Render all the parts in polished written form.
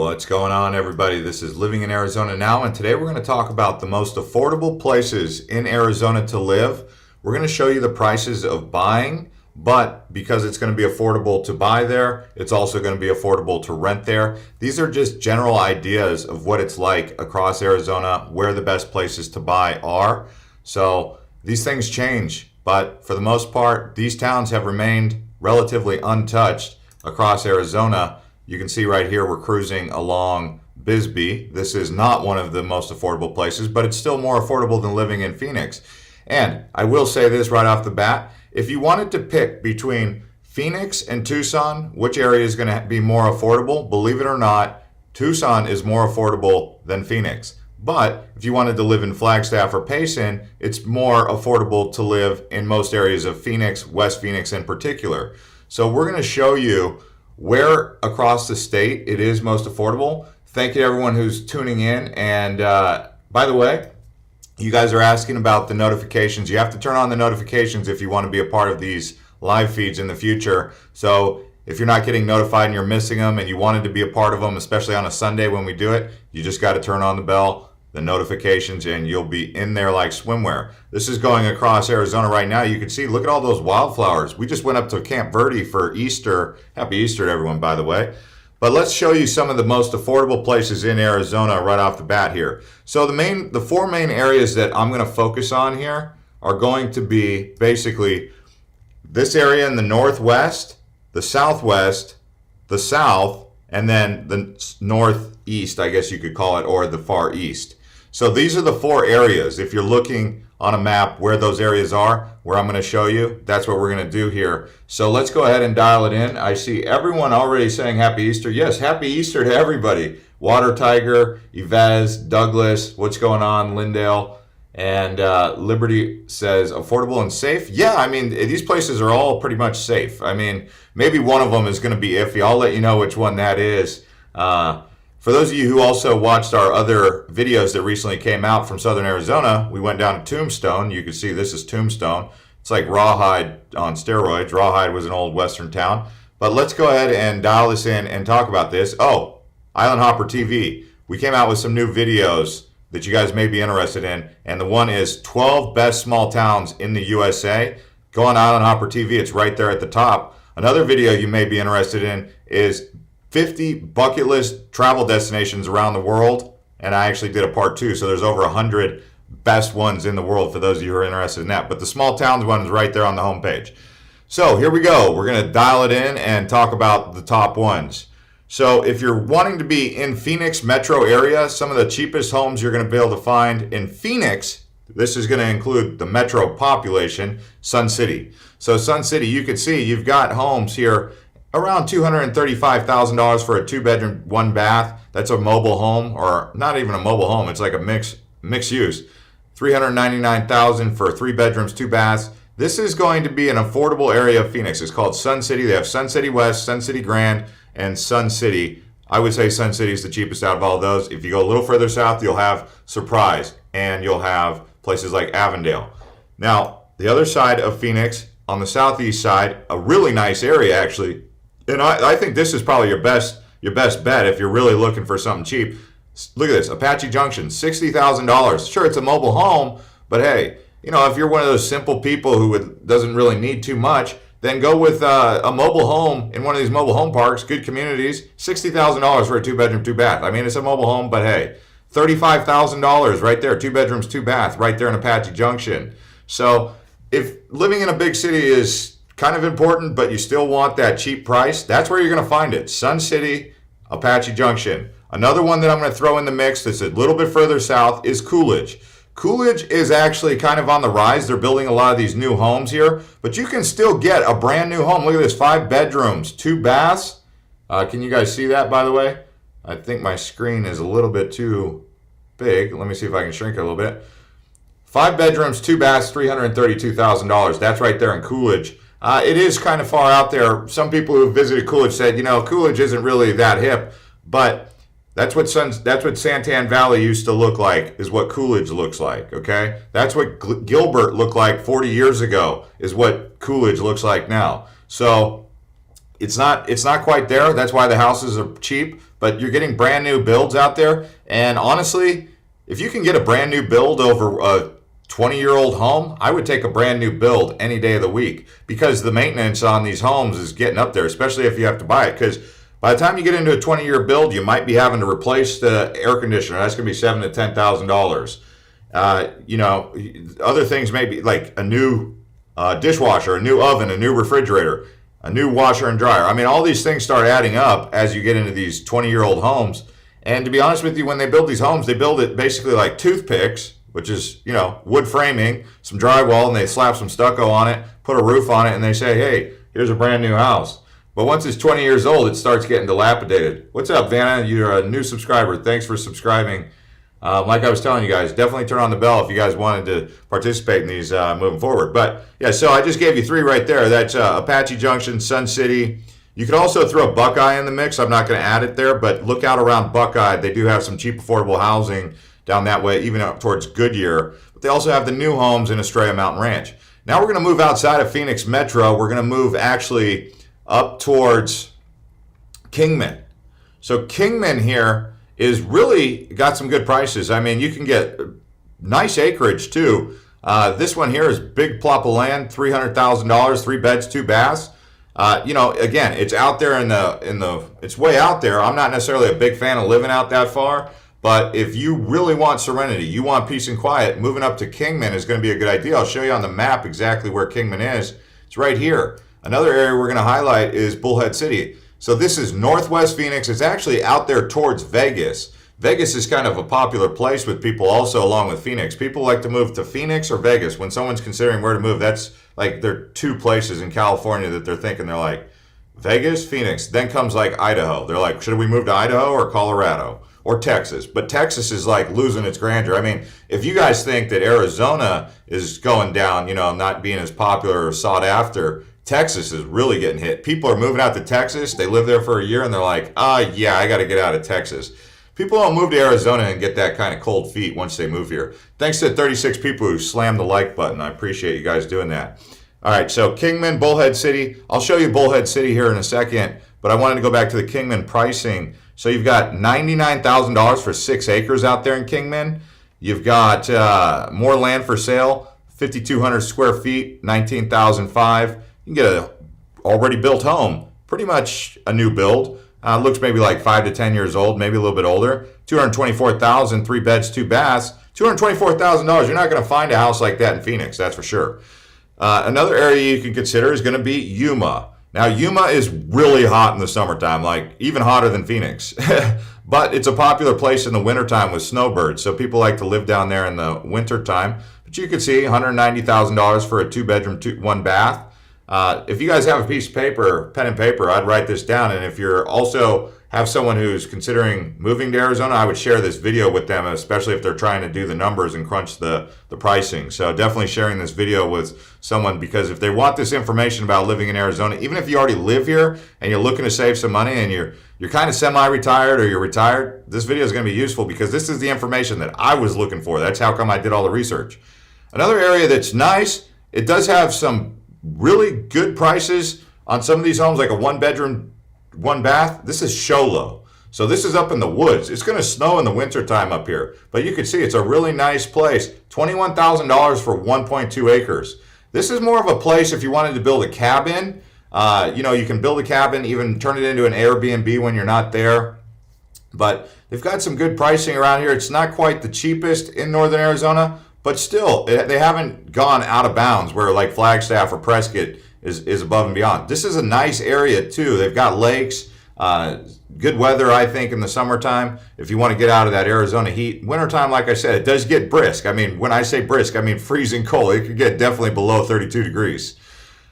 What's going on, everybody? This is Living in Arizona Now, and today we're going to talk about the most affordable places in Arizona to live. We're going to show you the prices of buying, but because it's going to be affordable to buy there, it's also going to be affordable to rent there. These are just general ideas of what it's like across Arizona, where the best places to buy are. So these things change, but for the most part, these towns have remained relatively untouched across Arizona. You can see right here we're cruising along Bisbee. This is not one of the most affordable places, but it's still more affordable than living in Phoenix. And I will say this right off the bat, if you wanted to pick between Phoenix and Tucson, which area is going to be more affordable, believe it or not, Tucson is more affordable than Phoenix. But if you wanted to live in Flagstaff or Payson, it's more affordable to live in most areas of Phoenix, West Phoenix in particular. So we're going to show you where across the state it is most affordable. Thank you to everyone who's tuning in. And by the way, you guys are asking about the notifications. You have to turn on the notifications if you want to be a part of these live feeds in the future. So if you're not getting notified and you're missing them and you wanted to be a part of them, especially on a Sunday when we do it, you just got to turn on the bell, the notifications, and you'll be in there like swimwear. This is going across Arizona right now. You can see, look at all those wildflowers. We just went up to Camp Verde for Easter. Happy Easter to everyone, by the way. But let's show you some of the most affordable places in Arizona right off the bat here. So the four main areas that I'm going to focus on here are going to be basically this area in the northwest, the southwest, the south, and then the northeast, I guess you could call it, or the far east. So these are the four areas. If you're looking on a map where those areas are, where I'm going to show you, that's what we're going to do here. So let's go ahead and dial it in. I see everyone already saying Happy Easter. Yes, Happy Easter to everybody. Water Tiger, Yvez, Douglas, what's going on, Lindale, and Liberty says affordable and safe. Yeah, I mean, these places are all pretty much safe. I mean, maybe one of them is going to be iffy. I'll let you know which one that is. For those of you who also watched our other videos that recently came out from Southern Arizona, we went down to Tombstone. You can see this is Tombstone. It's like Rawhide on steroids. Rawhide was an old western town. But let's go ahead and dial this in and talk about this. Oh, Island Hopper TV. We came out with some new videos that you guys may be interested in. And the one is 12 best small towns in the USA. Go on Island Hopper TV. It's right there at the top. Another video you may be interested in is 50 bucket list travel destinations around the world, and I actually did a part 2, so there's over 100 best ones in the world for those of you who are interested in that. But the small towns one is right there on the homepage. So here we go. We're going to dial it in and talk about the top ones. So if you're wanting to be in Phoenix metro area, some of the cheapest homes you're going to be able to find in Phoenix, this is going to include the metro population, Sun City. So Sun City, you can see you've got homes here around $235,000 for a 2-bedroom, 1-bath. That's a mobile home, or not even a mobile home. It's like a mixed use. $399,000 for 3 bedrooms, 2 baths. This is going to be an affordable area of Phoenix. It's called Sun City. They have Sun City West, Sun City Grand, and Sun City. I would say Sun City is the cheapest out of all those. If you go a little further south, you'll have Surprise, and you'll have places like Avondale. Now, the other side of Phoenix, on the southeast side, a really nice area actually. And I think this is probably your best bet if you're really looking for something cheap. Look at this, Apache Junction, $60,000. Sure, it's a mobile home, but hey, you know, if you're one of those simple people who doesn't really need too much, then go with a mobile home in one of these mobile home parks, good communities, $60,000 for a 2-bedroom, 2-bath. I mean, it's a mobile home, but hey, $35,000 right there, 2 bedrooms, 2 bath, right there in Apache Junction. So if living in a big city is kind of important, but you still want that cheap price, that's where you're going to find it. Sun City, Apache Junction. Another one that I'm going to throw in the mix that's a little bit further south is Coolidge. Coolidge is actually kind of on the rise. They're building a lot of these new homes here, but you can still get a brand new home. Look at this, 5 bedrooms, 2 baths. Can you guys see that, by the way? I think my screen is a little bit too big. Let me see if I can shrink it a little bit. 5 bedrooms, 2 baths, $332,000. That's right there in Coolidge. It is kind of far out there. Some people who visited Coolidge said, you know, Coolidge isn't really that hip, but that's what Santan Valley used to look like, is what Coolidge looks like, okay? That's what Gilbert looked like 40 years ago, is what Coolidge looks like now. So it's not quite there. That's why the houses are cheap, but you're getting brand new builds out there. And honestly, if you can get a brand new build over a 20-year-old home, I would take a brand new build any day of the week, because the maintenance on these homes is getting up there, especially if you have to buy it. Because by the time you get into a 20-year build, you might be having to replace the air conditioner. That's going to be $7,000 to $10,000. You know, other things may be like a new dishwasher, a new oven, a new refrigerator, a new washer and dryer. I mean, all these things start adding up as you get into these 20-year-old homes. And to be honest with you, when they build these homes, they build it basically like toothpicks, which is, you know, wood framing, some drywall, and they slap some stucco on it, put a roof on it, and they say, hey, here's a brand new house. But once it's 20 years old, it starts getting dilapidated. What's up, Vanna? You're a new subscriber. Thanks for subscribing. Like I was telling you guys, definitely turn on the bell if you guys wanted to participate in these moving forward. But yeah, so I just gave you three right there. That's Apache Junction, Sun City. You could also throw Buckeye in the mix. I'm not going to add it there, but look out around Buckeye. They do have some cheap, affordable housing down that way, even up towards Goodyear. But they also have the new homes in Estrella Mountain Ranch. Now we're going to move outside of Phoenix Metro. We're going to move actually up towards Kingman. So Kingman here is really got some good prices. I mean, you can get nice acreage too. This one here is big plot of land, $300,000, 3 beds, 2 baths. You know, again, it's out there it's way out there. I'm not necessarily a big fan of living out that far, but if you really want serenity, you want peace and quiet, moving up to Kingman is going to be a good idea. I'll show you on the map exactly where Kingman is. It's right here. Another area we're going to highlight is Bullhead City. So this is northwest Phoenix. It's actually out there towards Vegas. Vegas is kind of a popular place with people also, along with Phoenix. People like to move to Phoenix or Vegas. When someone's considering where to move, that's like there are 2 places in California that they're thinking. They're like, Vegas, Phoenix. Then comes like Idaho. They're like, should we move to Idaho or Colorado or Texas? But Texas is like losing its grandeur. I mean, if you guys think that Arizona is going down, you know, not being as popular or sought after, Texas is really getting hit. People are moving out to Texas. They live there for a year and they're like, yeah, I got to get out of Texas. People don't move to Arizona and get that kind of cold feet once they move here. Thanks to 36 people who slammed the like button. I appreciate you guys doing that. All right, so Kingman, Bullhead City. I'll show you Bullhead City here in a second, but I wanted to go back to the Kingman pricing. So you've got $99,000 for 6 acres out there in Kingman. You've got more land for sale, 5,200 square feet, $19,500. You can get an already built home, pretty much a new build. Looks maybe like 5 to 10 years old, maybe a little bit older. $224,000, 3 beds, 2 baths. $224,000. You're not going to find a house like that in Phoenix, that's for sure. Another area you can consider is going to be Yuma. Now, Yuma is really hot in the summertime, like even hotter than Phoenix. But it's a popular place in the wintertime with snowbirds, so people like to live down there in the wintertime. But you can see $190,000 for a 2-bedroom, 1 bath. If you guys have a piece of paper, pen and paper, I'd write this down. And if you're also have someone who's considering moving to Arizona, I would share this video with them, especially if they're trying to do the numbers and crunch the pricing. So definitely sharing this video with someone, because if they want this information about living in Arizona, even if you already live here and you're looking to save some money and you're kind of semi-retired or you're retired, this video is going to be useful because this is the information that I was looking for. That's how come I did all the research. Another area that's nice, it does have some really good prices on some of these homes, like a 1-bedroom, 1 bath. This is Sholo. So this is up in the woods. It's going to snow in the wintertime up here. But you can see it's a really nice place. $21,000 for 1.2 acres. This is more of a place if you wanted to build a cabin. You know, you can build a cabin, even turn it into an Airbnb when you're not there. But they've got some good pricing around here. It's not quite the cheapest in northern Arizona, but still, they haven't gone out of bounds where like Flagstaff or Prescott is above and beyond. This is a nice area too. They've got lakes, good weather, I think, in the summertime. If you want to get out of that Arizona heat, wintertime, like I said, it does get brisk. I mean, when I say brisk, I mean freezing cold. It could get definitely below 32 degrees.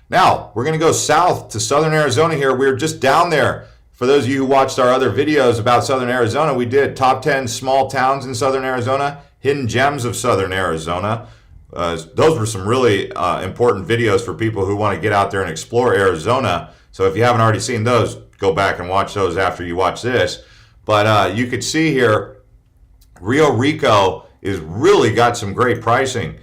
Now, we're going to go south to southern Arizona here. We're just down there. For those of you who watched our other videos about southern Arizona, we did top 10 small towns in southern Arizona, hidden gems of southern Arizona. Those were some really important videos for people who want to get out there and explore Arizona. So if you haven't already seen those, go back and watch those after you watch this. But you could see here, Rio Rico is really got some great pricing.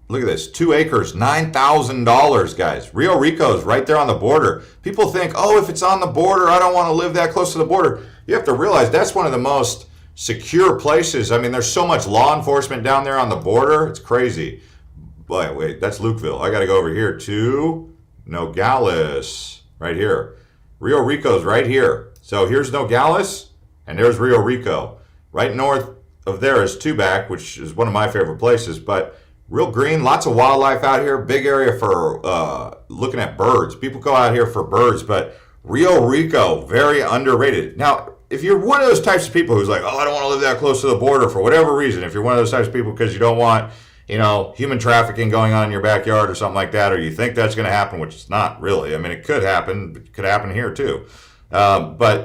Look at this, 2 acres, $9,000, guys. Rio Rico is right there on the border. People think, oh, if it's on the border, I don't want to live that close to the border. You have to realize that's one of the most secure places. I mean, there's so much law enforcement down there on the border. It's crazy. Wait, that's Lukeville. I got to go over here to Nogales, right here. Rio Rico's right here. So here's Nogales, and there's Rio Rico. Right north of there is Tubac, which is one of my favorite places, but real green, lots of wildlife out here, big area for looking at birds. People go out here for birds, but Rio Rico, very underrated. Now, if you're one of those types of people who's like, oh, I don't want to live that close to the border for whatever reason, if you're one of those types of people because you don't want, human trafficking going on in your backyard or something like that, or you think that's going to happen, which it's not really. I mean, it could happen. It could happen here too. But,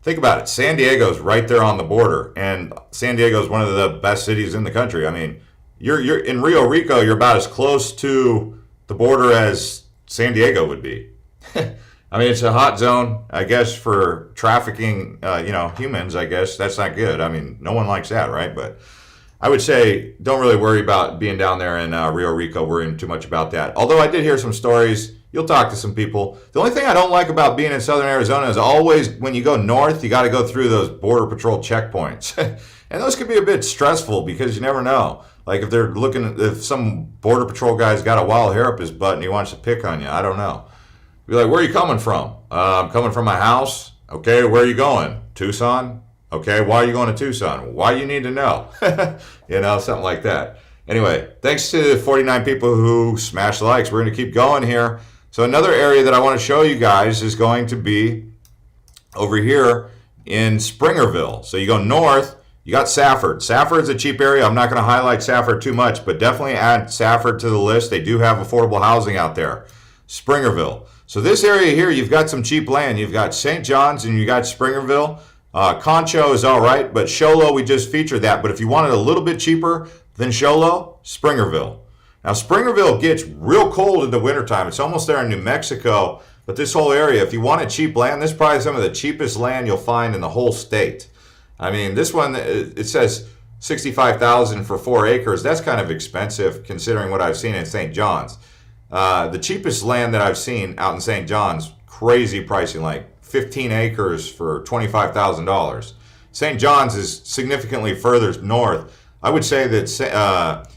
think about it. San Diego's right there on the border, and San Diego is one of the best cities in the country. I mean, you're in Rio Rico, you're about as close to the border as San Diego would be. I mean, it's a hot zone, I guess, for trafficking, humans, I guess. That's not good. I mean, no one likes that, right? But I would say don't really worry about being down there in Rio Rico, worrying too much about that. Although I did hear some stories. You'll talk to some people. The only thing I don't like about being in southern Arizona is always when you go north, you got to go through those border patrol checkpoints. And those can be a bit stressful because you never know. Like if some border patrol guy's got a wild hair up his butt and he wants to pick on you, I don't know. Be like, where are you coming from? I'm coming from my house. Okay, where are you going? Tucson? Okay, why are you going to Tucson? Why you need to know? Something like that. Anyway, thanks to the 49 people who smashed likes. We're going to keep going here. So another area that I want to show you guys is going to be over here in Springerville. So you go north, you got Safford. Safford's a cheap area. I'm not going to highlight Safford too much, but definitely add Safford to the list. They do have affordable housing out there. Springerville. So this area here, you've got some cheap land. You've got St. John's and you got Springerville. Concho is all right, but Show Low, we just featured that. But if you want it a little bit cheaper than Show Low, Springerville. Now, Springerville gets real cold in the wintertime. It's almost there in New Mexico. But this whole area, if you wanted cheap land, this is probably some of the cheapest land you'll find in the whole state. I mean, this one, it says $65,000 for 4 acres. That's kind of expensive considering what I've seen in St. John's. The cheapest land that I've seen out in St. John's, crazy pricing, like 15 acres for $25,000. St. John's is significantly further north. I would say that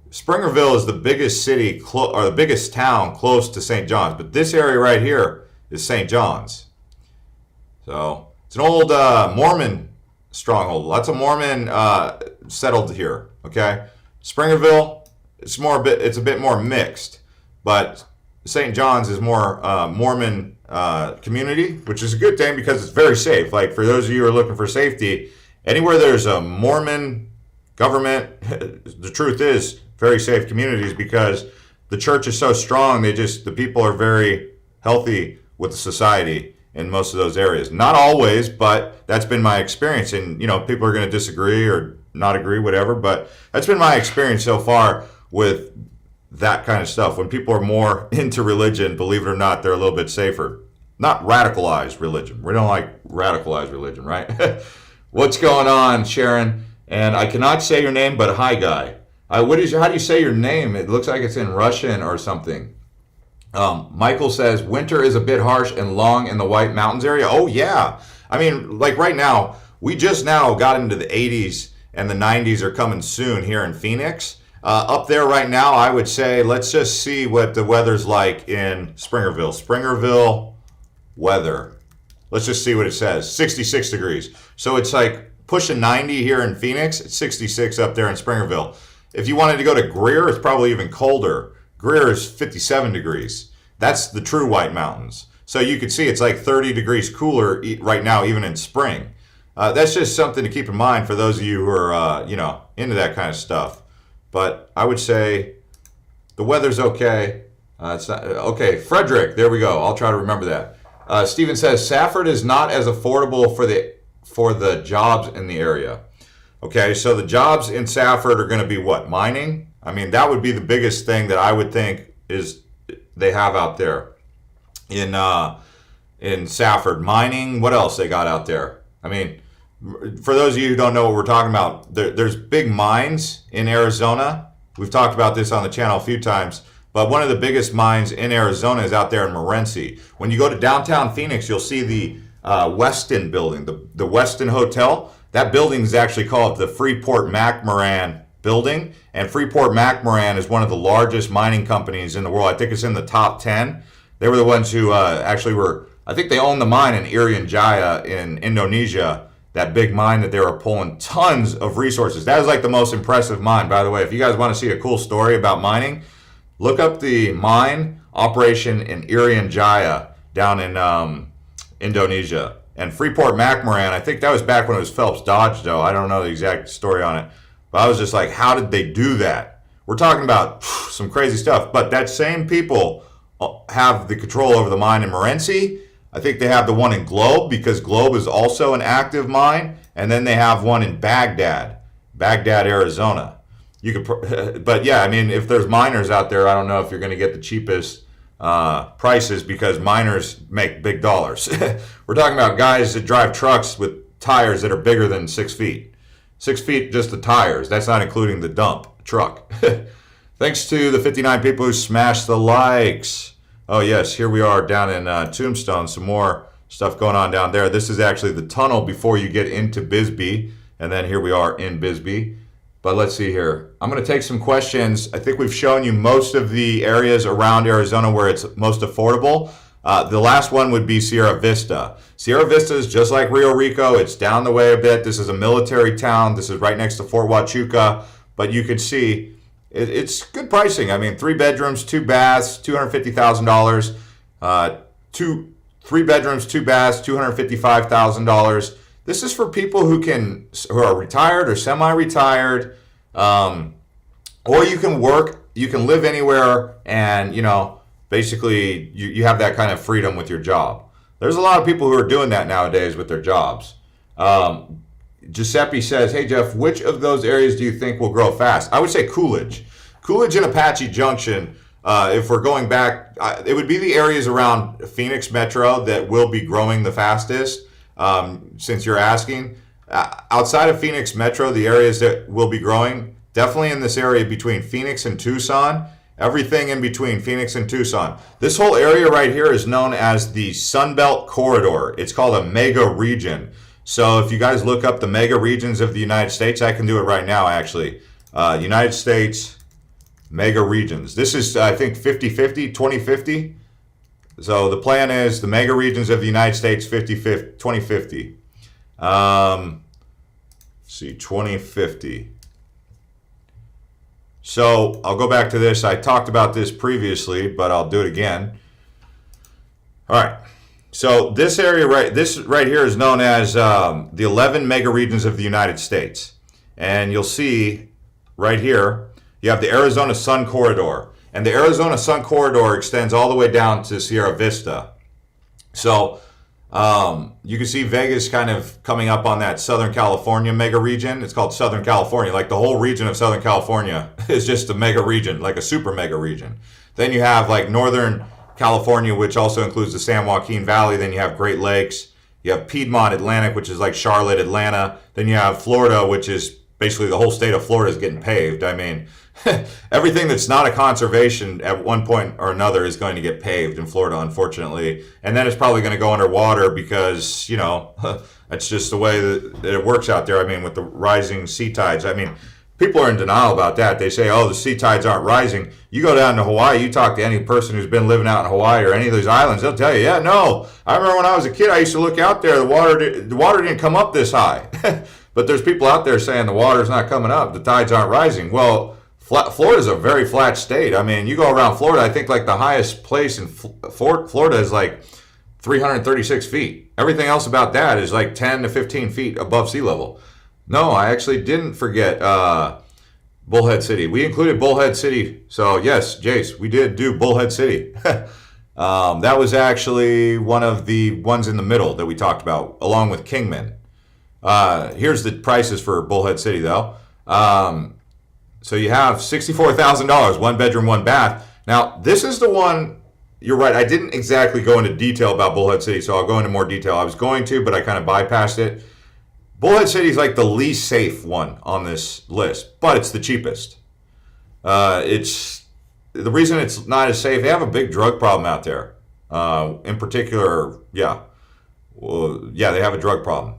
Springerville is the biggest city or the biggest town close to St. John's, but this area right here is St. John's. So it's an old Mormon stronghold. Lots of Mormon settled here. Okay, Springerville, it's a bit more mixed, but St. John's is more Mormon community, which is a good thing because it's very safe. Like for those of you who are looking for safety, anywhere there's a Mormon government, the truth is very safe communities because the church is so strong. The people are very healthy with the society in most of those areas. Not always, but that's been my experience. And people are going to disagree or not agree, whatever. But that's been my experience so far with that kind of stuff. When people are more into religion, believe it or not, they're a little bit safer. Not radicalized religion. We don't like radicalized religion, right? What's going on, Sharon? And I cannot say your name, but hi, guy. How do you say your name? It looks like it's in Russian or something. Michael says, winter is a bit harsh and long in the White Mountains area. Oh, yeah. I mean, like right now, we just now got into the 80s and the 90s are coming soon here in Phoenix. Up there right now, I would say, let's just see what the weather's like in Springerville. Springerville weather. Let's just see what it says. 66 degrees. So it's like pushing 90 here in Phoenix. It's 66 up there in Springerville. If you wanted to go to Greer, it's probably even colder. Greer is 57 degrees. That's the true White Mountains. So you can see it's like 30 degrees cooler right now, even in spring. That's just something to keep in mind for those of you who are, into that kind of stuff. But I would say the weather's okay. It's not, okay, Frederick, there we go. I'll try to remember that. Steven says Safford is not as affordable for the jobs in the area. Okay, so the jobs in Safford are going to be what? Mining? I mean, that would be the biggest thing that I would think is they have out there in Safford. Mining, what else they got out there? I mean, for those of you who don't know what we're talking about, there's big mines in Arizona We've talked about this on the channel a few times, but one of the biggest mines in Arizona is out there in Morenci. When you go to downtown Phoenix, you'll see the Westin building, the Westin Hotel. That building is actually called the Freeport-McMoRan building, and Freeport-McMoRan is one of the largest mining companies in the world. I think it's in the top 10. They were the ones who actually were, I think they owned the mine in Irian Jaya in Indonesia, that big mine that they were pulling tons of resources. That is like the most impressive mine, by the way. If you guys want to see a cool story about mining, look up the mine operation in Irian Jaya down in Indonesia. And Freeport-McMoRan, I think that was back when it was Phelps Dodge, though. I don't know the exact story on it. But I was just like, how did they do that? We're talking about some crazy stuff. But that same people have the control over the mine in Morenci. I think they have the one in Globe, because Globe is also an active mine. And then they have one in Baghdad, Arizona. You could, but yeah, I mean, if there's miners out there, I don't know if you're going to get the cheapest prices, because miners make big dollars. We're talking about guys that drive trucks with tires that are bigger than 6 feet. 6 feet just the tires. That's not including the dump truck. Thanks to the 59 people who smashed the likes. Oh yes, here we are down in Tombstone. Some more stuff going on down there. This is actually the tunnel before you get into Bisbee. And then here we are in Bisbee. But let's see here. I'm going to take some questions. I think we've shown you most of the areas around Arizona where it's most affordable. The last one would be Sierra Vista. Sierra Vista is just like Rio Rico. It's down the way a bit. This is a military town. This is right next to Fort Huachuca. But you can see it's good pricing. I mean, 3 bedrooms, 2 baths, $250,000. 3 bedrooms, 2 baths, $255,000. This is for people who are retired or semi-retired, or you can work, you can live anywhere, and basically you have that kind of freedom with your job. There's a lot of people who are doing that nowadays with their jobs. Giuseppe says, hey Jeff, which of those areas do you think will grow fast? I would say Coolidge and Apache Junction. If we're going back, it would be the areas around Phoenix Metro that will be growing the fastest. Since you're asking, outside of Phoenix Metro, the areas that will be growing, definitely in this area between Phoenix and Tucson, everything in between Phoenix and Tucson. This whole area right here is known as the Sunbelt Corridor. It's called a mega region. So if you guys look up the mega regions of the United States, I can do it right now actually. United States mega regions. This is, I think, 50-50, 2050. So the plan is the mega regions of the United States 2050. See, 2050. So I'll go back to this. I talked about this previously, but I'll do it again. All right. So this area right here is known as the 11 mega regions of the United States. And you'll see right here, you have the Arizona Sun Corridor. And the Arizona Sun Corridor extends all the way down to Sierra Vista. So you can see Vegas kind of coming up on that Southern California mega region. It's called Southern California. Like the whole region of Southern California is just a mega region, like a super mega region. Then you have like Northern California, which also includes the San Joaquin Valley. Then you have Great Lakes. You have Piedmont Atlantic, which is like Charlotte, Atlanta. Then you have Florida, which is basically the whole state of Florida is getting paved. I mean, everything that's not a conservation at one point or another is going to get paved in Florida, unfortunately. And then it's probably going to go underwater because, that's just the way that it works out there. I mean, with the rising sea tides. I mean, people are in denial about that. They say, oh, the sea tides aren't rising. You go down to Hawaii, you talk to any person who's been living out in Hawaii or any of those islands, they'll tell you, yeah, no. I remember when I was a kid, I used to look out there, the water didn't come up this high. But there's people out there saying the water's not coming up, the tides aren't rising. Well, Florida's a very flat state. I mean, you go around Florida, I think like the highest place in Florida is like 336 feet. Everything else about that is like 10 to 15 feet above sea level. No, I actually didn't forget Bullhead City. We included Bullhead City. So yes, Jace, we did do Bullhead City. That was actually one of the ones in the middle that we talked about, along with Kingman. Here's the prices for Bullhead City, though. So you have $64,000, 1 bedroom, 1 bath. Now, this is the one, you're right, I didn't exactly go into detail about Bullhead City, so I'll go into more detail. I was going to, but I kind of bypassed it. Bullhead City is like the least safe one on this list, but it's the cheapest. It's the reason it's not as safe. They have a big drug problem out there. In particular, yeah, well, yeah, they have a drug problem.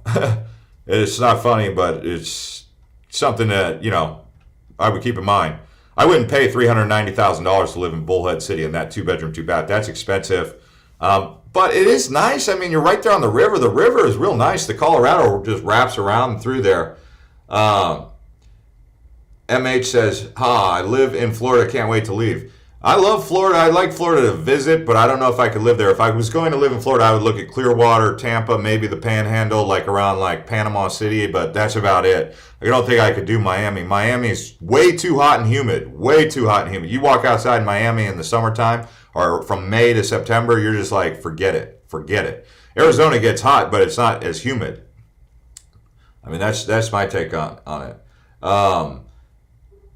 It's not funny, but it's something that I would keep in mind. I wouldn't pay $390,000 to live in Bullhead City in that 2-bedroom, 2-bath. That's expensive. But it is nice. I mean, you're right there on the river. The river is real nice. The Colorado just wraps around through there. MH says, I live in Florida. Can't wait to leave. I love Florida. I like Florida to visit, but I don't know if I could live there. If I was going to live in Florida, I would look at Clearwater, Tampa, maybe the Panhandle, like around like Panama City, but that's about it. I don't think I could do Miami. Miami's way too hot and humid. Way too hot and humid. You walk outside Miami in the summertime, or from May to September, you're just like, forget it. Forget it. Arizona gets hot, but it's not as humid. I mean, that's my take on it.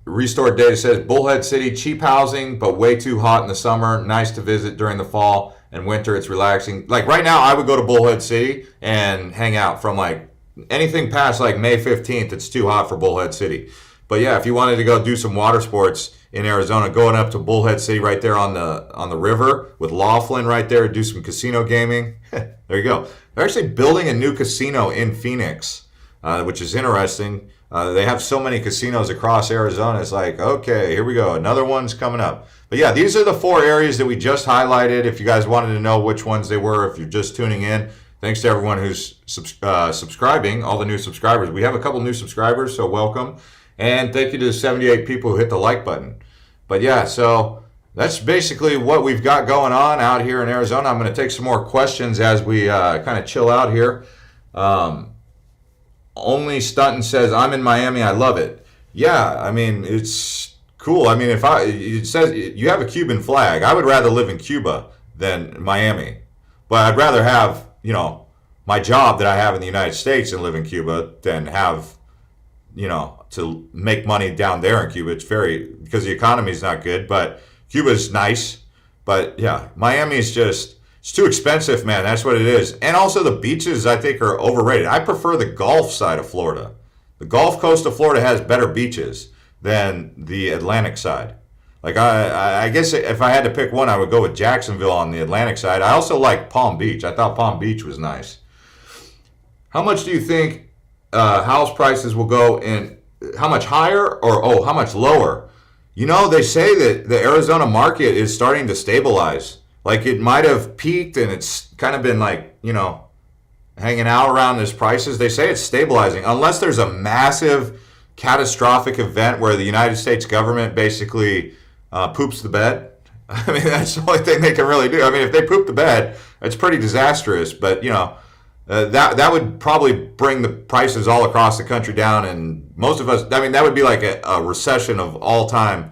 Restored Data says Bullhead City, cheap housing, but way too hot in the summer. Nice to visit during the fall and winter. It's relaxing. Like right now, I would go to Bullhead City and hang out from like anything past like May 15th. It's too hot for Bullhead City. But yeah, if you wanted to go do some water sports in Arizona, going up to Bullhead City right there on the river with Laughlin right there, do some casino gaming. There you go. They're actually building a new casino in Phoenix, which is interesting. They have so many casinos across Arizona. It's like, okay, here we go. Another one's coming up. But yeah, these are the 4 areas that we just highlighted. If you guys wanted to know which ones they were, if you're just tuning in, thanks to everyone who's subscribing, all the new subscribers. We have a couple new subscribers, so welcome. And thank you to the 78 people who hit the like button. But yeah, so that's basically what we've got going on out here in Arizona. I'm going to take some more questions as we kind of chill out here. Only Stunton says, I'm in Miami. I love it. Yeah, I mean, it's cool. I mean, it says you have a Cuban flag. I would rather live in Cuba than Miami. But I'd rather have, my job that I have in the United States and live in Cuba than have, to make money down there in Cuba. It's because the economy is not good, but Cuba's nice. But yeah, Miami is just, it's too expensive, man. That's what it is. And also the beaches, I think, are overrated. I prefer the Gulf side of Florida. The Gulf Coast of Florida has better beaches than the Atlantic side. Like, I guess if I had to pick one, I would go with Jacksonville on the Atlantic side. I also like Palm Beach. I thought Palm Beach was nice. How much do you think house prices will go in? How much higher or, how much lower? They say that the Arizona market is starting to stabilize. Like it might have peaked and it's kind of been like, hanging out around these prices. They say it's stabilizing unless there's a massive catastrophic event where the United States government basically poops the bed. I mean, that's the only thing they can really do. I mean, if they poop the bed, it's pretty disastrous. But, that would probably bring the prices all across the country down. And most of us, I mean, that would be like a recession of all time.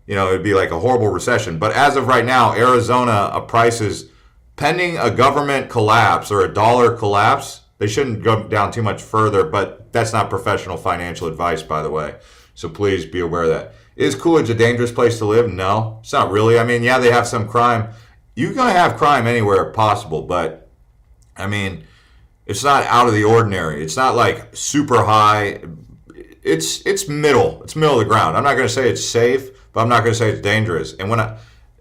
It would be like a horrible recession. But as of right now, Arizona prices, pending a government collapse or a dollar collapse, they shouldn't go down too much further. But that's not professional financial advice, by the way. So please be aware of that. Is Coolidge a dangerous place to live? No, it's not really. I mean, yeah, they have some crime. You're going to have crime anywhere possible. But, I mean, it's not out of the ordinary. It's not like super high. It's middle. It's middle of the ground. I'm not going to say it's safe, but I'm not going to say it's dangerous. And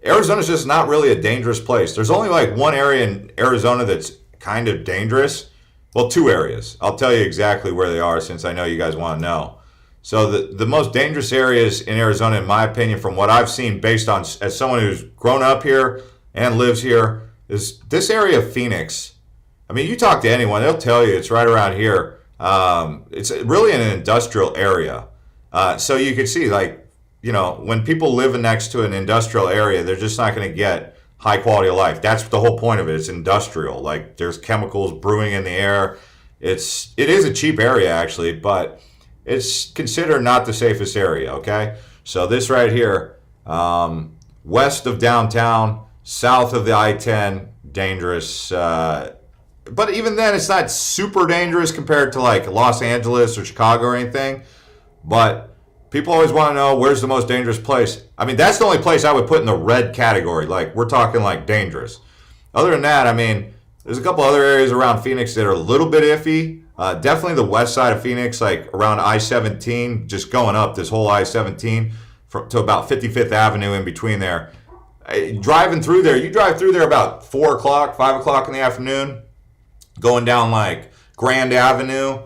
Arizona's just not really a dangerous place. There's only like one area in Arizona that's kind of dangerous. Well, 2 areas. I'll tell you exactly where they are since I know you guys want to know. So the most dangerous areas in Arizona, in my opinion, from what I've seen based on as someone who's grown up here and lives here, is this area of Phoenix. I mean, you talk to anyone, they'll tell you it's right around here. It's really in an industrial area. So you can see, like, when people live next to an industrial area, they're just not going to get high quality of life. That's the whole point of it. It's industrial. Like, there's chemicals brewing in the air. It is a cheap area, actually, but it's considered not the safest area, okay? So this right here, west of downtown, south of the I-10, dangerous. But even then, it's not super dangerous compared to like Los Angeles or Chicago or anything. But people always want to know, where's the most dangerous place? I mean, that's the only place I would put in the red category. Like, we're talking like dangerous. Other than that, I mean, there's a couple other areas around Phoenix that are a little bit iffy. Definitely the west side of Phoenix, like around I-17, just going up this whole I-17. to about 55th Avenue in between there. Driving through there, you drive through there about 4 o'clock, 5 o'clock in the afternoon, going down like Grand Avenue,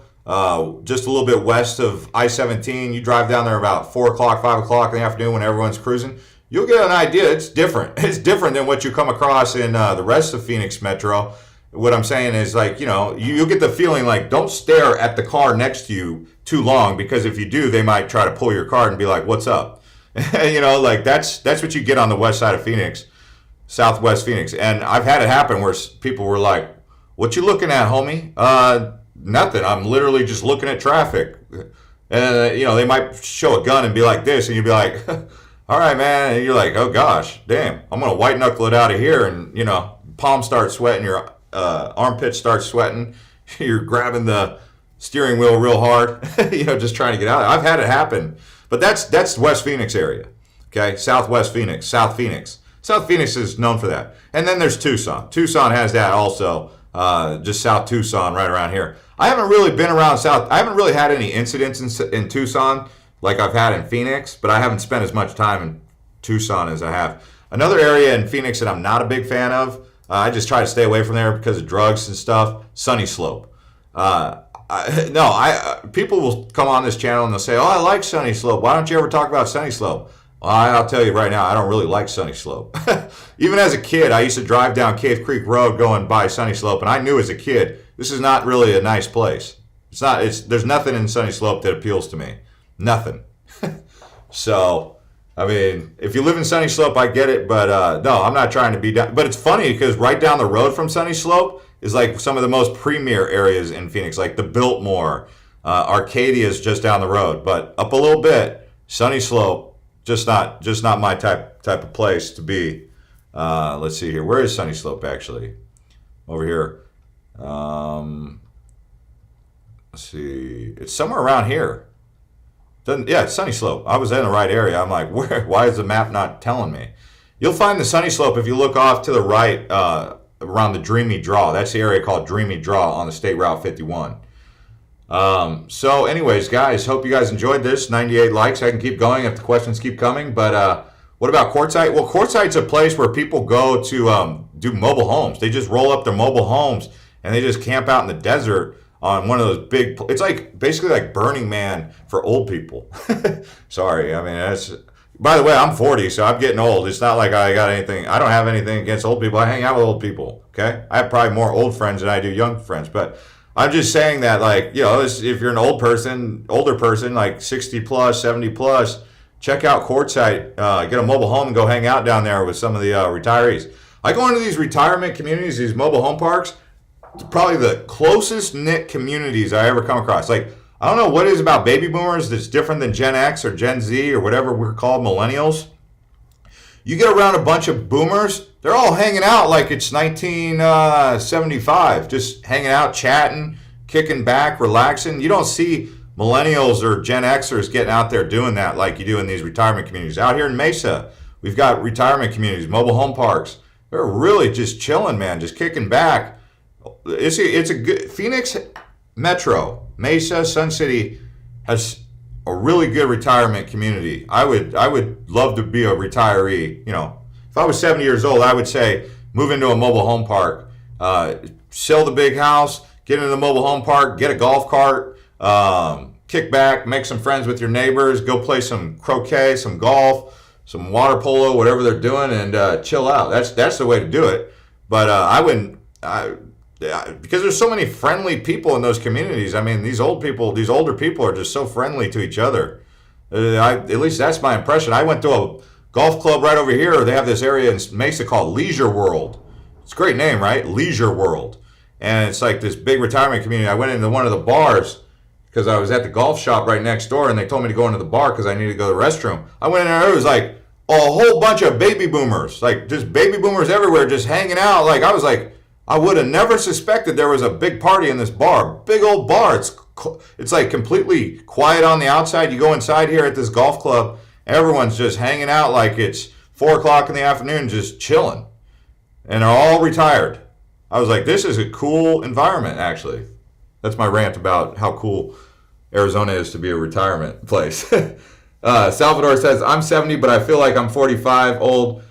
just a little bit west of I-17. You drive down there about 4 o'clock, 5 o'clock in the afternoon when everyone's cruising. You'll get an idea. It's different. It's different than what you come across in the rest of Phoenix Metro. What I'm saying is, like, you'll get the feeling like, don't stare at the car next to you too long, because if you do, they might try to pull your card and be like, what's up? Like that's what you get on the west side of Phoenix, southwest Phoenix. And I've had it happen where people were like, what you looking at, homie? Nothing. I'm literally just looking at traffic. And, they might show a gun and be like this, and you'd be like, all right, man. And you're like, oh, gosh, damn, I'm going to white knuckle it out of here. And, palms start sweating, your armpits start sweating. You're grabbing the steering wheel real hard, just trying to get out. I've had it happen. But that's West Phoenix area, okay? Southwest Phoenix, South Phoenix. South Phoenix is known for that. And then there's Tucson. Tucson has that also, just South Tucson right around here. I haven't really been around South. I haven't really had any incidents in Tucson like I've had in Phoenix, but I haven't spent as much time in Tucson as I have. Another area in Phoenix that I'm not a big fan of, I just try to stay away from there because of drugs and stuff, Sunny Slope. People will come on this channel and they'll say, oh, I like Sunny Slope. Why don't you ever talk about Sunny Slope? Well, I'll tell you right now, I don't really like Sunny Slope. Even as a kid, I used to drive down Cave Creek Road going by Sunny Slope, and I knew as a kid, this is not really a nice place. There's nothing in Sunny Slope that appeals to me. Nothing. So, I mean, if you live in Sunny Slope, I get it, but no, I'm not trying to be down. But it's funny because right down the road from Sunny Slope is like some of the most premier areas in Phoenix, like the Biltmore, Arcadia is just down the road. But up a little bit, Sunny Slope, just not my type of place to be. Let's see here. Where is Sunny Slope actually? Over here. Let's see. It's somewhere around here. It's Sunny Slope. I was in the right area. I'm like, where? Why is the map not telling me? You'll find the Sunny Slope if you look off to the right around the Dreamy Draw. That's the area called Dreamy Draw on the State Route 51. So anyways, guys, hope you guys enjoyed this. 98 likes. I can keep going if the questions keep coming. But what about Quartzsite? Well, Quartzsite's a place where people go to do mobile homes. They just roll up their mobile homes and they just camp out in the desert on one of those big, it's like basically like Burning Man for old people. Sorry, I mean, by the way, I'm 40, so I'm getting old. It's not like I don't have anything against old people. I hang out with old people, okay? I have probably more old friends than I do young friends, but I'm just saying that, like, if you're an older person, like 60 plus, 70 plus, check out Quartzsite, get a mobile home and go hang out down there with some of the retirees. I go into these retirement communities, these mobile home parks, probably the closest knit communities I ever come across. Like, I don't know what it is about baby boomers that's different than Gen X or Gen Z or whatever we're called, millennials. You get around a bunch of boomers, they're all hanging out like it's 1975, just hanging out, chatting, kicking back, relaxing. You don't see millennials or Gen Xers getting out there doing that like you do in these retirement communities. Out here in Mesa, we've got retirement communities, mobile home parks. They're really just chilling, man, just kicking back. It's a good Phoenix Metro, Mesa, Sun City has a really good retirement community. I would love to be a retiree. If I was 70 years old, I would say move into a mobile home park, sell the big house, get into the mobile home park, get a golf cart, kick back, make some friends with your neighbors, go play some croquet, some golf, some water polo, whatever they're doing, and chill out. That's the way to do it. But because there's so many friendly people in those communities. I mean, these older people are just so friendly to each other. At least that's my impression. I went to a golf club right over here. They have this area in Mesa called Leisure World. It's a great name, right? Leisure World. And it's like this big retirement community. I went into one of the bars because I was at the golf shop right next door, and they told me to go into the bar because I needed to go to the restroom. I went in there, it was like a whole bunch of baby boomers, like just baby boomers everywhere, just hanging out. Like, I was like, I would have never suspected there was a big party in this bar. Big old bar. It's like completely quiet on the outside. You go inside here at this golf club, everyone's just hanging out like it's 4 o'clock in the afternoon, just chilling. And they're all retired. I was like, this is a cool environment, actually. That's my rant about how cool Arizona is to be a retirement place. Salvador says, I'm 70, but I feel like I'm 45 old,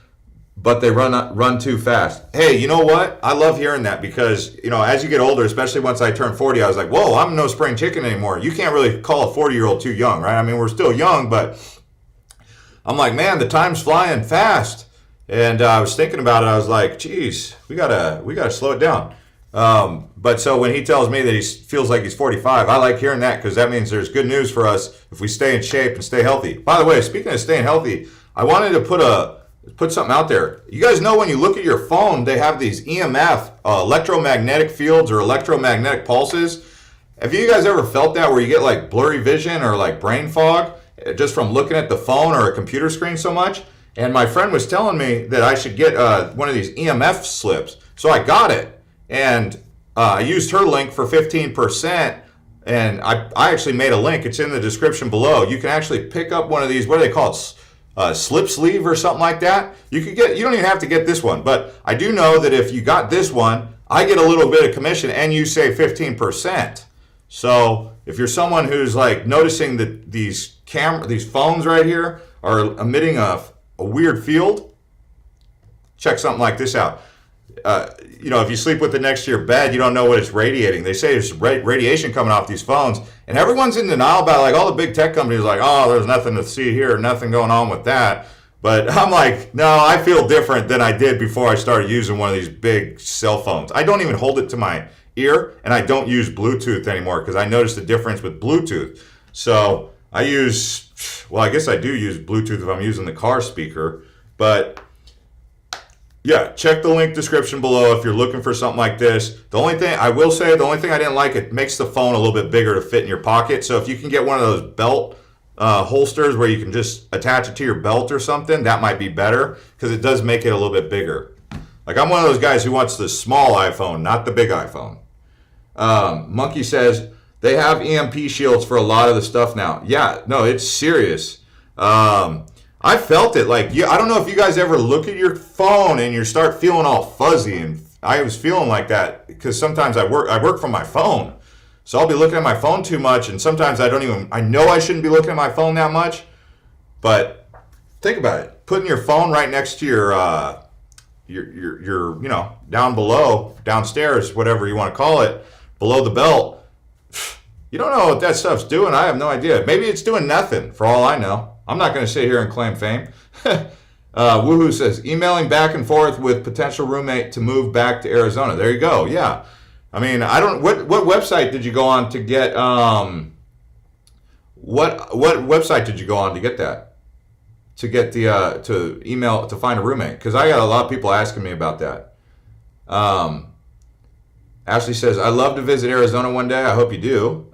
but they run too fast. Hey, you know what? I love hearing that because, as you get older, especially once I turned 40, I was like, whoa, I'm no spring chicken anymore. You can't really call a 40-year-old too young, right? I mean, we're still young, but I'm like, man, the time's flying fast. And I was thinking about it. I was like, geez, we gotta slow it down. But so when he tells me that he feels like he's 45, I like hearing that because that means there's good news for us if we stay in shape and stay healthy. By the way, speaking of staying healthy, I wanted to put something out there. You guys know when you look at your phone, they have these EMF, electromagnetic fields or electromagnetic pulses. Have you guys ever felt that where you get like blurry vision or like brain fog just from looking at the phone or a computer screen so much? And my friend was telling me that I should get one of these EMF slips. So I got it. And I used her link for 15%. And I actually made a link. It's in the description below. You can actually pick up one of these. What do they call it? Slip sleeve or something like that. You don't even have to get this one. But I do know that if you got this one, I get a little bit of commission and you save 15%. So if you're someone who's like noticing that these phones right here are emitting a weird field, check something like this out. If you sleep with it next to your bed, you don't know what it's radiating. They say there's radiation coming off these phones, and everyone's in denial about it. Like all the big tech companies are like, oh, there's nothing to see here, nothing going on with that. But I'm like, no, I feel different than I did before I started using one of these big cell phones. I don't even hold it to my ear, and I don't use Bluetooth anymore because I noticed the difference with Bluetooth. So I guess I do use Bluetooth if I'm using the car speaker, but yeah, check the link description below if you're looking for something like this. The only thing I didn't like, it makes the phone a little bit bigger to fit in your pocket. So if you can get one of those belt holsters where you can just attach it to your belt or something, that might be better because it does make it a little bit bigger. Like I'm one of those guys who wants the small iPhone, not the big iPhone. Monkey says they have EMP shields for a lot of the stuff now. Yeah, no, it's serious. I felt it. Like, I don't know if you guys ever look at your phone and you start feeling all fuzzy, and I was feeling like that because sometimes I work from my phone. So I'll be looking at my phone too much, and sometimes I know I shouldn't be looking at my phone that much, but think about it. Putting your phone right next to your down below, downstairs, whatever you want to call it, below the belt, you don't know what that stuff's doing. I have no idea. Maybe it's doing nothing for all I know. I'm not going to sit here and claim fame. Woohoo says, emailing back and forth with potential roommate to move back to Arizona. There you go. Yeah. I mean, what website did you go on to get, what website did you go on to get that? To get to email, to find a roommate? Because I got a lot of people asking me about that. Ashley says, I'd love to visit Arizona one day. I hope you do.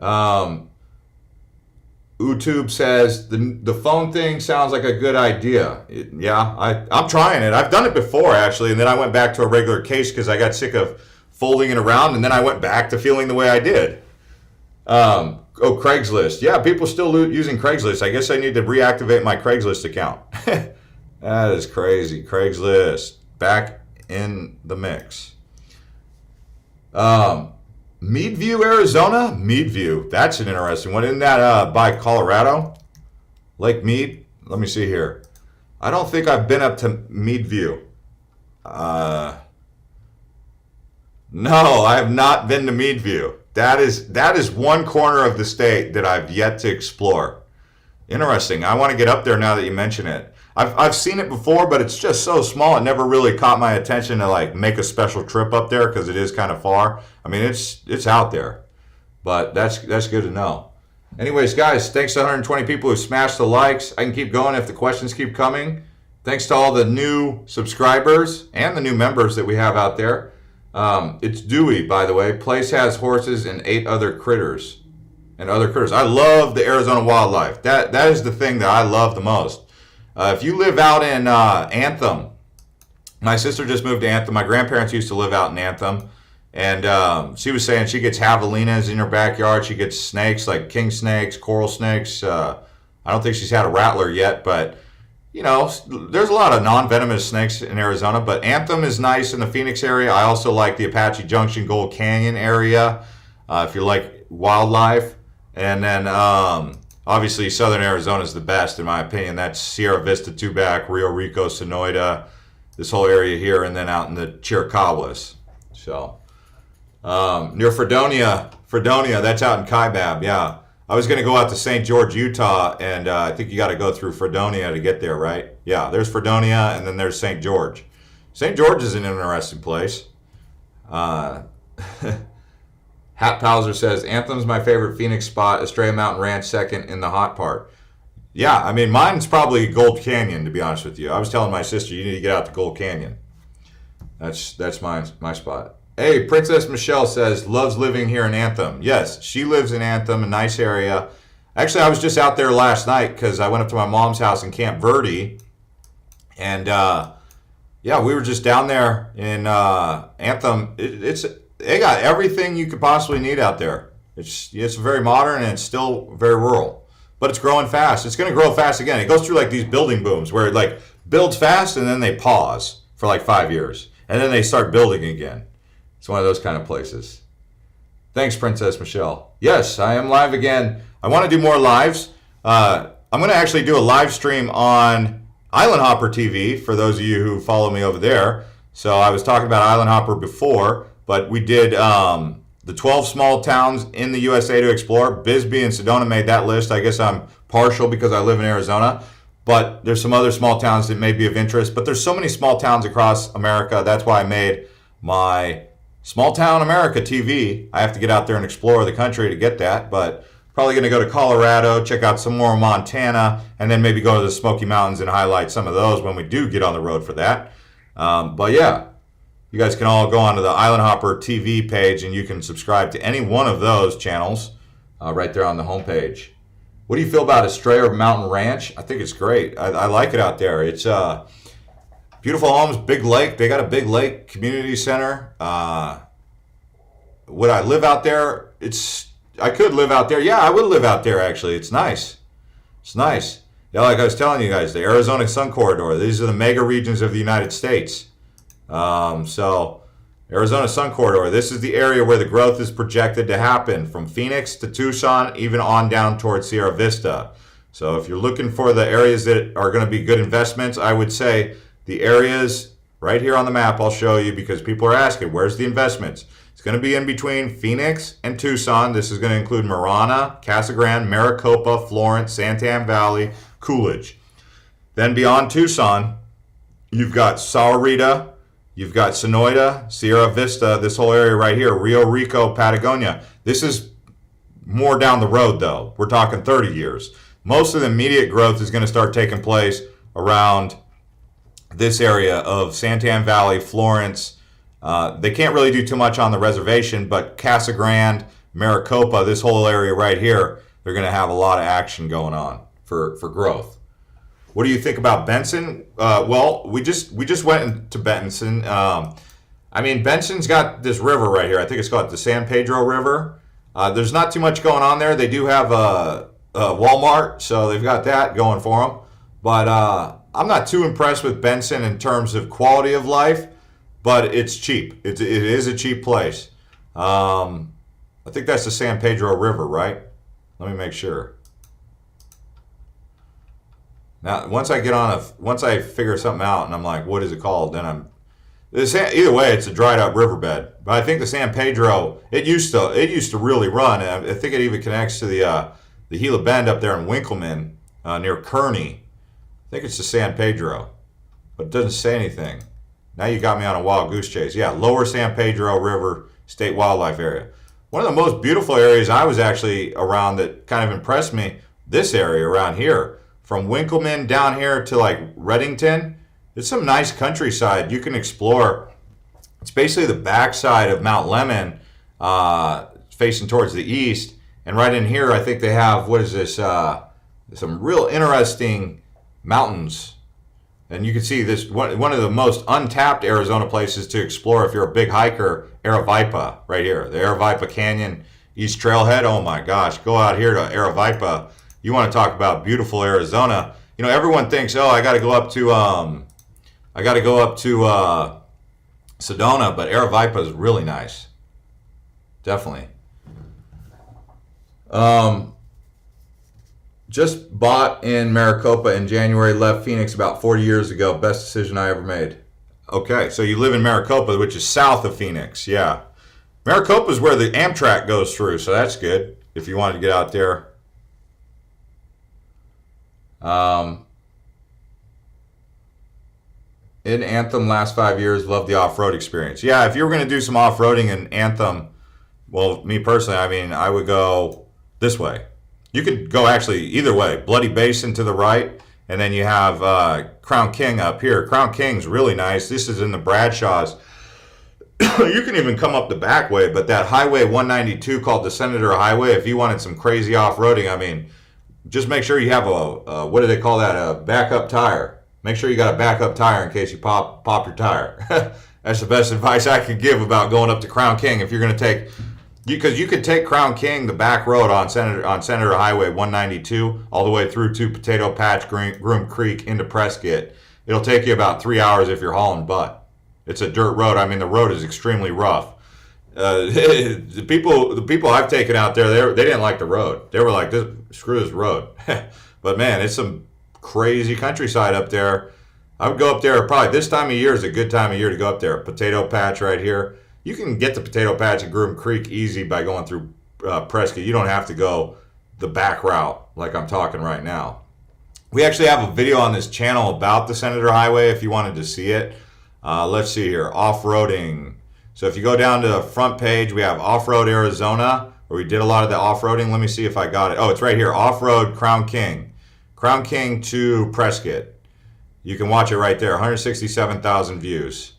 YouTube says the phone thing sounds like a good idea. I'm trying it. I've done it before actually, and then I went back to a regular case because I got sick of folding it around, and then I went back to feeling the way I did. Craigslist. Yeah, people still using Craigslist. I guess I need to reactivate my Craigslist account. That is crazy. Craigslist back in the mix. Meadview, Arizona? Meadview. That's an interesting one. Isn't that by Colorado? Lake Mead? Let me see here. I don't think I've been up to Meadview. No, I have not been to Meadview. That is one corner of the state that I've yet to explore. Interesting. I want to get up there now that you mention it. I've seen it before, but it's just so small. It never really caught my attention to like make a special trip up there because it is kind of far. I mean, it's out there, but that's good to know. Anyways, guys, thanks to 120 people who smashed the likes. I can keep going if the questions keep coming. Thanks to all the new subscribers and the new members that we have out there. It's Dewey, by the way. Place has horses and 8 other critters. I love the Arizona wildlife. That is the thing that I love the most. If you live out in Anthem, my sister just moved to Anthem. My grandparents used to live out in Anthem. And she was saying she gets javelinas in her backyard. She gets snakes like king snakes, coral snakes. I don't think she's had a rattler yet, but there's a lot of non-venomous snakes in Arizona. But Anthem is nice in the Phoenix area. I also like the Apache Junction, Gold Canyon area if you like wildlife. And then Obviously, Southern Arizona is the best, in my opinion. That's Sierra Vista, Tubac, Rio Rico, Sonoita, this whole area here, and then out in the Chiricahuas. So, near Fredonia, that's out in Kaibab, yeah. I was going to go out to St. George, Utah, and I think you got to go through Fredonia to get there, right? Yeah, there's Fredonia, and then there's St. George. St. George is an interesting place. Hat Palzer says, Anthem's my favorite Phoenix spot, Estrella Mountain Ranch second in the hot part. Yeah, I mean, mine's probably Gold Canyon, to be honest with you. I was telling my sister, you need to get out to Gold Canyon. That's my spot. Hey, Princess Michelle says, loves living here in Anthem. Yes, she lives in Anthem, a nice area. Actually, I was just out there last night because I went up to my mom's house in Camp Verde. And, yeah, we were just down there in Anthem. They got everything you could possibly need out there. It's very modern and it's still very rural. But it's growing fast. It's going to grow fast again. It goes through like these building booms where it like builds fast and then they pause for like 5 years. And then they start building again. It's one of those kind of places. Thanks, Princess Michelle. Yes, I am live again. I want to do more lives. I'm going to actually do a live stream on Island Hopper TV for those of you who follow me over there. So I was talking about Island Hopper before, but we did the 12 small towns in the USA to explore. Bisbee and Sedona made that list. I guess I'm partial because I live in Arizona. But there's some other small towns that may be of interest. But there's so many small towns across America. That's why I made my Small Town America TV. I have to get out there and explore the country to get that, but probably going to go to Colorado, check out some more Montana, and then maybe go to the Smoky Mountains and highlight some of those when we do get on the road for that. But yeah, you guys can all go onto the Island Hopper TV page and you can subscribe to any one of those channels right there on the homepage. What do you feel about Estrella Mountain Ranch? I think it's great. I like it out there. It's beautiful homes, big lake. They got a big lake community center. Would I live out there? I could live out there. Yeah, I would live out there actually. It's nice. It's nice. Yeah, like I was telling you guys, the Arizona Sun Corridor. These are the mega regions of the United States. So Arizona Sun Corridor. This is the area where the growth is projected to happen from Phoenix to Tucson, even on down towards Sierra Vista. So if you're looking for the areas that are going to be good investments, I would say the areas right here on the map I'll show you because people are asking, where's the investments? It's going to be in between Phoenix and Tucson. This is going to include Marana, Casa Grande, Maricopa, Florence, Santan Valley, Coolidge. Then beyond Tucson, you've got Sahuarita, you've got Sonoita, Sierra Vista, this whole area right here, Rio Rico, Patagonia. This is more down the road though. We're talking 30 years. Most of the immediate growth is going to start taking place around this area of Santan Valley, Florence. They can't really do too much on the reservation, but Casa Grande, Maricopa, this whole area right here, they're going to have a lot of action going on for growth. What do you think about Benson? Well, we just went to Benson. I mean, Benson's got this river right here. I think it's called the San Pedro River. There's not too much going on there. They do have a Walmart, so they've got that going for them. But I'm not too impressed with Benson in terms of quality of life, but it's cheap. It is a cheap place. I think that's the San Pedro River, right? Let me make sure. Now, once I figure something out and I'm like, what is it called? Then either way, it's a dried up riverbed. But I think the San Pedro, it used to really run. I think it even connects to the Gila Bend up there in Winkleman near Kearney. I think it's the San Pedro, but it doesn't say anything. Now you got me on a wild goose chase. Yeah, Lower San Pedro River State Wildlife Area. One of the most beautiful areas I was actually around that kind of impressed me, this area around here. From Winkleman down here to like Reddington, there's some nice countryside you can explore. It's basically the backside of Mount Lemmon, facing towards the east. And right in here, I think they have, what is this, some real interesting mountains. And you can see this, one of the most untapped Arizona places to explore if you're a big hiker, Aravaipa, right here. The Aravaipa Canyon East Trailhead. Oh my gosh, go out here to Aravaipa. You want to talk about beautiful Arizona. You know, everyone thinks, oh, I got to go up to Sedona, but Aravaipa is really nice. Definitely. Just bought in Maricopa in January, left Phoenix about 40 years ago. Best decision I ever made. Okay, so you live in Maricopa, which is south of Phoenix. Yeah. Maricopa is where the Amtrak goes through, so that's good if you wanted to get out there. In Anthem, last 5 years, love the off-road experience. Yeah, if you were going to do some off-roading in Anthem, well, me personally, I mean, I would go this way. You could go actually either way. Bloody Basin to the right, and then you have Crown King up here. Crown King's really nice. This is in the Bradshaws. You can even come up the back way, but that Highway 192 called the Senator Highway, if you wanted some crazy off-roading, I mean, just make sure you have a what do they call that, a backup tire. Make sure you got a backup tire in case you pop your tire. That's the best advice I could give about going up to Crown King if you're going to take, because you could take Crown King, the back road on Senator Highway 192, all the way through to Potato Patch, Groom Creek, into Prescott. It'll take you about 3 hours if you're hauling butt. It's a dirt road. I mean, the road is extremely rough. The people I've taken out there, they didn't like the road. They were like, screw this road. But man, it's some crazy countryside up there. I would go up there probably this time of year is a good time of year to go up there. Potato Patch right here. You can get the Potato Patch at Groom Creek easy by going through Prescott. You don't have to go the back route like I'm talking right now. We actually have a video on this channel about the Senator Highway if you wanted to see it. Let's see here, off-roading. So if you go down to the front page, we have Off-Road Arizona, where we did a lot of the off-roading. Let me see if I got it. Oh, it's right here, Off-Road Crown King. Crown King to Prescott. You can watch it right there, 167,000 views.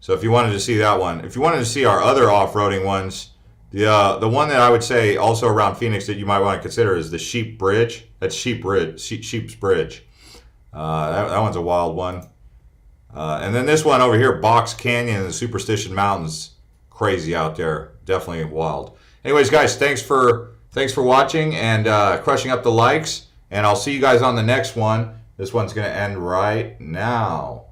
So if you wanted to see that one. If you wanted to see our other off-roading ones, the one that I would say also around Phoenix that you might want to consider is the Sheep Bridge. That's Sheep's Bridge. That one's a wild one. And then this one over here, Box Canyon and the Superstition Mountains. Crazy out there. Definitely wild. Anyways, guys, thanks for watching and crushing up the likes. And I'll see you guys on the next one. This one's going to end right now.